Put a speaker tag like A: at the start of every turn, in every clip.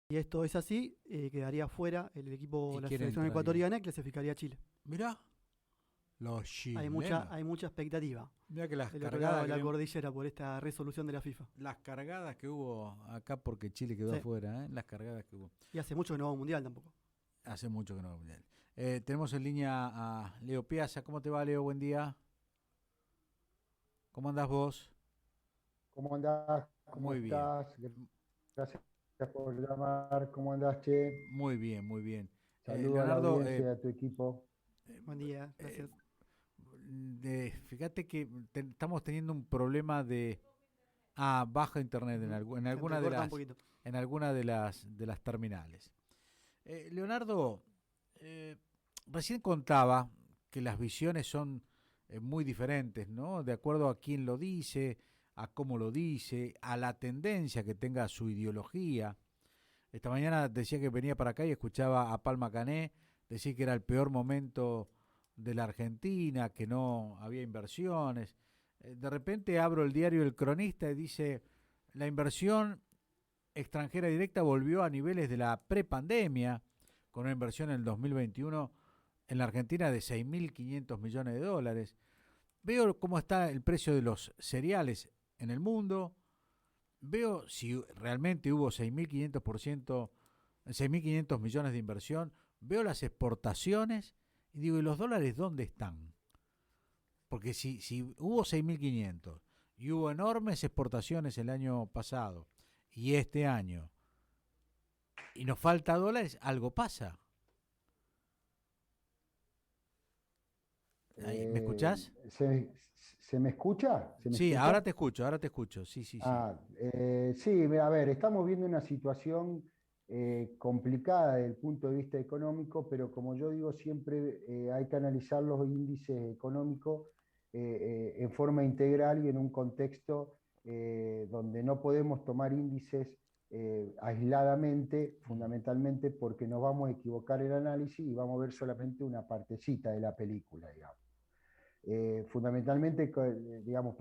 A: Y esto es así, quedaría fuera el equipo,
B: ¿Y
A: la
B: quién
A: selección
B: entraría?
A: ecuatoriana y clasificaría a Chile.
B: Mirá, los chilenos.
A: Hay mucha expectativa
B: Mirá que las
A: del otro lado
B: cargadas
A: de la
B: que
A: cordillera por esta resolución de la FIFA.
B: las cargadas que hubo acá porque Chile quedó
A: Sí.
B: afuera, ¿eh? Las cargadas que hubo.
A: Y hace mucho que no va a un mundial tampoco.
B: Hace mucho que no va a mundial. Tenemos en línea a Leo Piazza. ¿Cómo te va, Leo? Buen día. ¿Cómo andás vos?
C: ¿Cómo andás? ¿Cómo
B: Muy bien.
C: estás? Gracias por llamar. ¿Cómo andás, Che?
B: Muy bien, muy bien.
C: Saludo a la
B: Leonardo,
C: audiencia, a tu equipo.
A: Buen día,
B: eh,
A: gracias.
B: fíjate que estamos teniendo un problema de baja internet
A: Ujú.
B: en
A: Se
B: alguna de
A: entrecorta un
B: las
A: poquito.
B: terminales. Leonardo, recién contaba que las visiones son muy diferentes, ¿no? De acuerdo a quién lo dice, a cómo lo dice, a la tendencia que tenga su ideología. Esta mañana decía que venía para acá y escuchaba a Palma Cané decir que era el peor momento de la Argentina, que no había inversiones. De repente abro el diario El Cronista y dice, la inversión extranjera directa volvió a niveles de la prepandemia, con una inversión en el 2021 en la Argentina de 6.500 millones de dólares. Veo cómo está el precio de los cereales en el mundo, veo si realmente hubo 6.500 millones de inversión, veo las exportaciones y digo, ¿y los dólares dónde están? Porque si hubo 6.500 y hubo enormes exportaciones el año pasado y este año y nos falta dólares, algo pasa. Ahí, ¿me
C: Eh,
B: escuchás?
C: ¿Se me escucha? ¿Se me
B: Sí,
C: escucha?
B: ahora te escucho, sí, sí, sí.
C: Sí, a ver, estamos viendo una situación complicada desde el punto de vista económico, pero como yo digo siempre, hay que analizar los índices económicos en forma integral y en un contexto donde no podemos tomar índices aisladamente,
B: Mm,
C: fundamentalmente porque nos vamos a equivocar el análisis y vamos a ver solamente una partecita de la película, digamos. Fundamentalmente, digamos,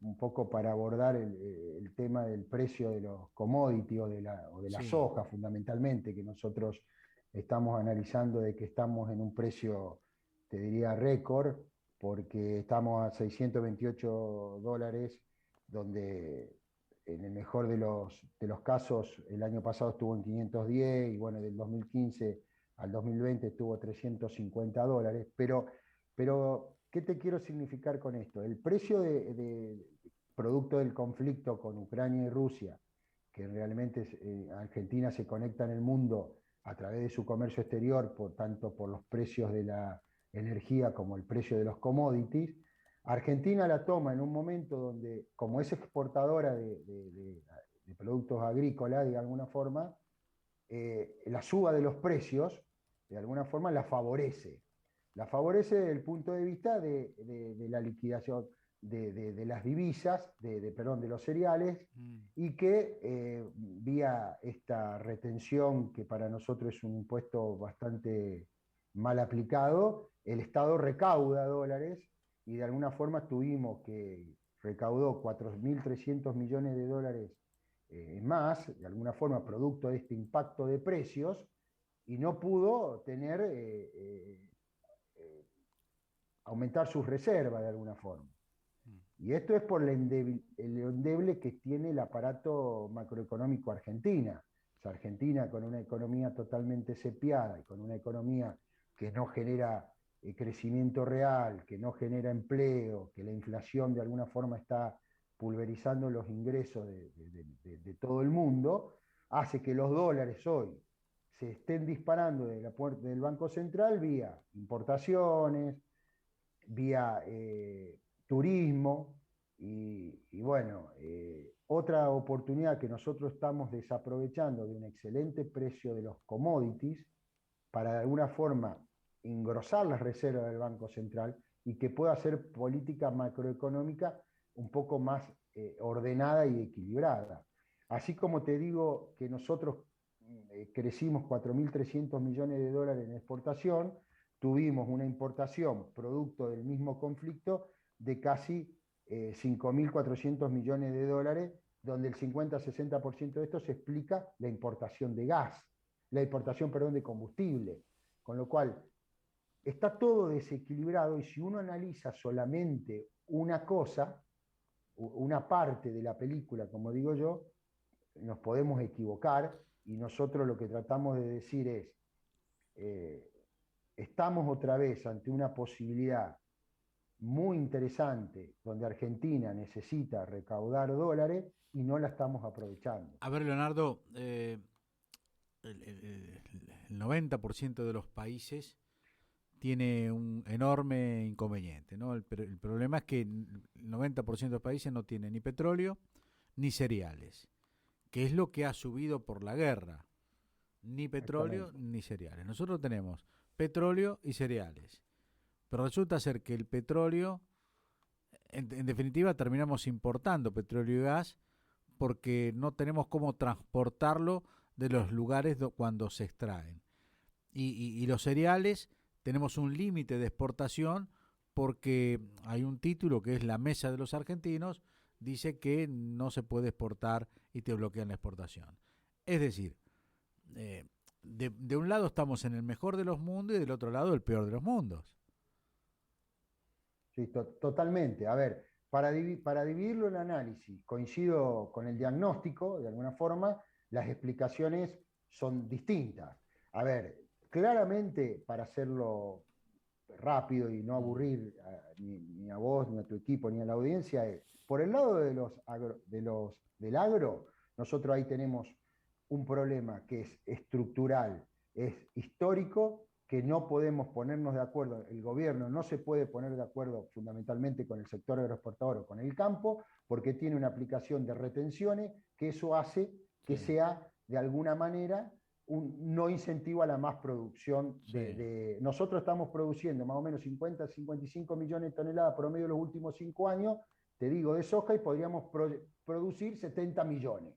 C: un poco para abordar el tema del precio de los commodities o de la
B: sí,
C: soja, fundamentalmente, que nosotros estamos analizando de que estamos en un precio, te diría, récord, porque estamos a $628, donde en el mejor de los casos el año pasado estuvo en 510 y bueno, del 2015 al 2020 estuvo $350, pero, ¿qué te quiero significar con esto? El precio producto del conflicto con Ucrania y Rusia, que realmente Argentina se conecta en el mundo a través de su comercio exterior, tanto por los precios de la energía como el precio de los commodities, Argentina la toma en un momento donde, como es exportadora de productos agrícolas, de alguna forma, la suba de los precios, de alguna forma, la favorece. La favorece desde el punto de vista de la liquidación de las divisas, perdón, de los cereales,
B: mm,
C: y que vía esta retención, que para nosotros es un impuesto bastante mal aplicado, el Estado recauda dólares y de alguna forma tuvimos que recaudó 4.300 millones de dólares más, de alguna forma, producto de este impacto de precios, y no pudo tener, aumentar sus reservas de alguna forma.
B: mm,
C: Y esto es por el endeble que tiene el aparato macroeconómico argentina. O sea, Argentina con una economía totalmente sepiada y con una economía que no genera crecimiento real, que no genera empleo, que la inflación de alguna forma está pulverizando los ingresos de todo el mundo, hace que los dólares hoy se estén disparando de la puerta del Banco Central vía importaciones, vía turismo y bueno, otra oportunidad que nosotros estamos desaprovechando de un excelente precio de los commodities para de alguna forma engrosar las reservas del Banco Central y que pueda hacer política macroeconómica un poco más ordenada y equilibrada. Así como te digo que nosotros crecimos 4.300 millones de dólares en exportación, tuvimos una importación producto del mismo conflicto de casi 5.400 millones de dólares, donde el 50-60% de esto se explica la importación de gas, la importación, perdón, de combustible, con lo cual está todo desequilibrado y si uno analiza solamente una cosa, una parte de la película, como digo yo, nos podemos equivocar y nosotros lo que tratamos de decir es, estamos otra vez ante una posibilidad muy interesante donde Argentina necesita recaudar dólares y no la estamos aprovechando.
B: A ver, Leonardo, el 90% de los países tiene un enorme inconveniente, ¿no? El problema es que el 90% de los países no tiene ni petróleo ni cereales, que es lo que ha subido por la guerra. Ni petróleo ni cereales. Nosotros tenemos petróleo y cereales. Pero resulta ser que el petróleo, en definitiva, terminamos importando petróleo y gas porque no tenemos cómo transportarlo de los lugares cuando se extraen. Y los cereales tenemos un límite de exportación porque hay un título que es la Mesa de los Argentinos, dice que no se puede exportar y te bloquean la exportación. Es decir, de un lado estamos en el mejor de los mundos y del otro lado el peor de los mundos.
C: Sí, totalmente. A ver, para dividirlo en análisis, coincido con el diagnóstico, de alguna forma, las explicaciones son distintas. A ver, claramente, para hacerlo rápido y no aburrir ni a vos, ni a tu equipo, ni a la audiencia, es, por el lado del agro, nosotros ahí tenemos un problema que es estructural, es histórico, que no podemos ponernos de acuerdo, el gobierno no se puede poner de acuerdo fundamentalmente con el sector agroexportador o con el campo, porque tiene una aplicación de retenciones, que eso hace que sea de alguna manera no incentiva la más producción. Nosotros estamos produciendo más o menos 50-55 millones de toneladas promedio los últimos 5 años, te digo, de soja, y podríamos producir 70 millones,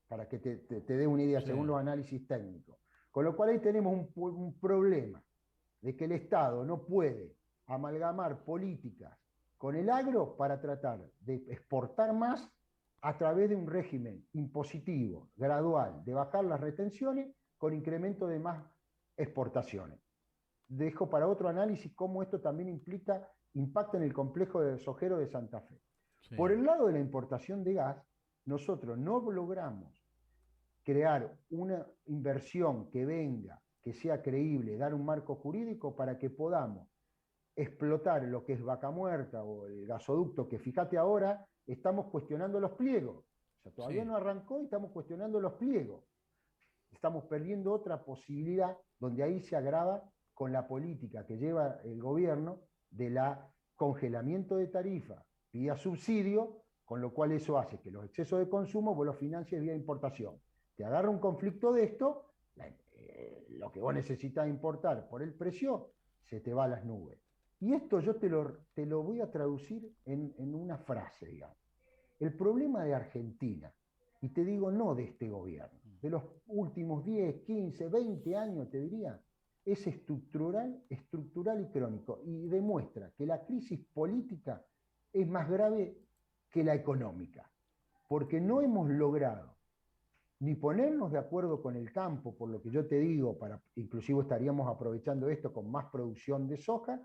C: para que te dé una idea según los análisis técnicos. Con lo cual ahí tenemos un problema de que el Estado no puede amalgamar políticas con el agro para tratar de exportar más a través de un régimen impositivo, gradual, de bajar las retenciones con incremento de más exportaciones. Dejo para otro análisis cómo esto también impacta en el complejo de sojero de Santa Fe. Sí. Por el lado de la importación de gas, nosotros no logramos crear una inversión que venga, que sea creíble, dar un marco jurídico para que podamos explotar lo que es Vaca Muerta o el gasoducto, que fíjate ahora, estamos cuestionando los pliegos. O sea, todavía no arrancó y estamos cuestionando los pliegos. Estamos perdiendo otra posibilidad donde ahí se agrava con la política que lleva el gobierno de la congelamiento de tarifa vía subsidio, con lo cual eso hace que los excesos de consumo vos los financies vía importación. Te agarra un conflicto de esto, lo que vos necesitas importar por el precio, se te va a las nubes. Y esto yo te lo voy a traducir en una frase, digamos. El problema de Argentina, y te digo no de este gobierno, de los últimos 10, 15, 20 años, te diría, es estructural y crónico, y demuestra que la crisis política es más grave que la económica, porque no hemos logrado ni ponernos de acuerdo con el campo, por lo que yo te digo, inclusive estaríamos aprovechando esto con más producción de soja,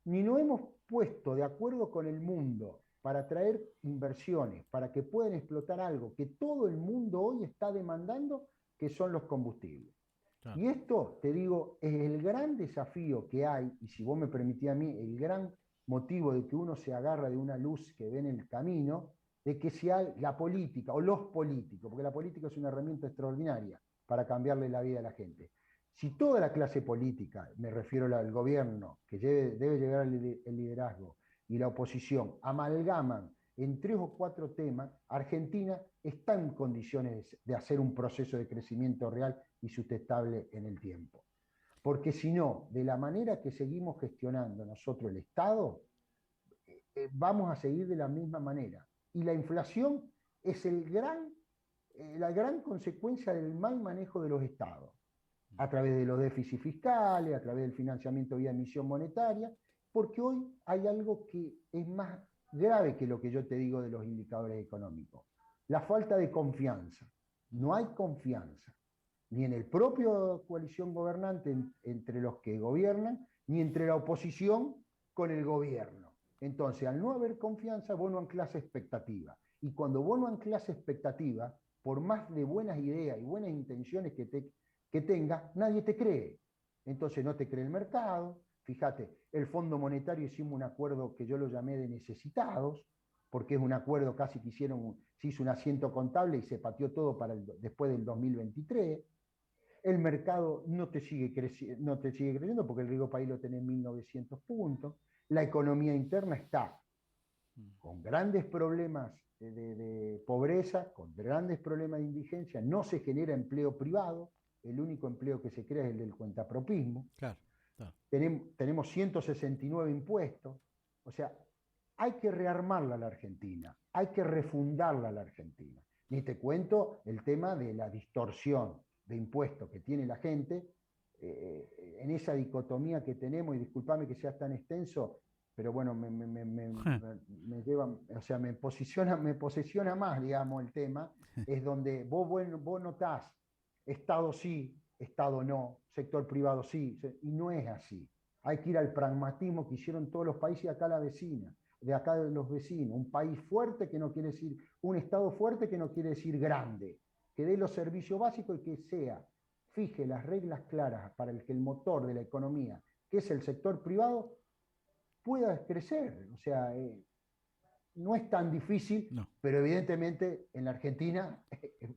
C: ni nos hemos puesto de acuerdo con el mundo para traer inversiones, para que puedan explotar algo que todo el mundo hoy está demandando, que son los combustibles. Claro. Y esto, te digo, es el gran desafío que hay, y si vos me permitís a mí, el gran motivo de que uno se agarra de una luz que ve en el camino, de que sea la política o los políticos, porque la política es una herramienta extraordinaria para cambiarle la vida a la gente. Si toda la clase política, me refiero al gobierno, que debe llegar el liderazgo, y la oposición amalgaman en 3 o 4 temas, Argentina está en condiciones de hacer un proceso de crecimiento real y sustentable en el tiempo. Porque si no, de la manera que seguimos gestionando nosotros el Estado, vamos a seguir de la misma manera. Y la inflación es la gran consecuencia del mal manejo de los estados, a través de los déficits fiscales, a través del financiamiento vía emisión monetaria, porque hoy hay algo que es más grave que lo que yo te digo de los indicadores económicos. la falta de confianza. No hay confianza, ni en el propio coalición gobernante entre los que gobiernan, ni entre la oposición con el gobierno. Entonces, al no haber confianza, vos no anclás expectativa. Y cuando vos no anclás expectativa, por más de buenas ideas y buenas intenciones que tengas, nadie te cree. Entonces no te cree el mercado. Fíjate, el Fondo Monetario hicimos un acuerdo que yo lo llamé de necesitados, porque es un acuerdo casi que se hizo un asiento contable y se pateó todo después del 2023. El mercado no te sigue creciendo porque el riesgo país lo tenés en 1.900 puntos. La economía interna está con grandes problemas de pobreza, con grandes problemas de indigencia, no se genera empleo privado, el único empleo que se crea es el del cuentapropismo.
B: Claro.
C: Tenemos 169 impuestos, o sea, hay que rearmarla a la Argentina, hay que refundarla a la Argentina. Ni te cuento el tema de la distorsión de impuestos que tiene la gente, en esa dicotomía que tenemos, y discúlpame que sea tan extenso, pero bueno, me lleva, o sea, me posesiona más, digamos, el tema, es donde vos notás, Estado sí, Estado no, sector privado sí, y no es así. Hay que ir al pragmatismo que hicieron todos los países acá de acá de los vecinos, un país fuerte que no quiere decir, un Estado fuerte que no quiere decir grande, que dé los servicios básicos y que fije las reglas claras para que el motor de la economía, que es el sector privado, pueda crecer. O sea, no es tan difícil,
B: No.
C: pero evidentemente en la Argentina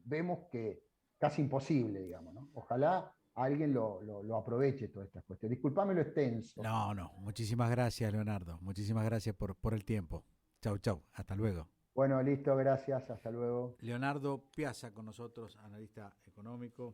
C: vemos que casi imposible, digamos, ¿no? Ojalá alguien lo aproveche todas estas cuestiones. Disculpame lo extenso.
B: No. Muchísimas gracias, Leonardo. Muchísimas gracias por el tiempo. Chau. Hasta luego.
C: Bueno, listo, gracias. Hasta luego.
B: Leonardo Piazza con nosotros, analista económico.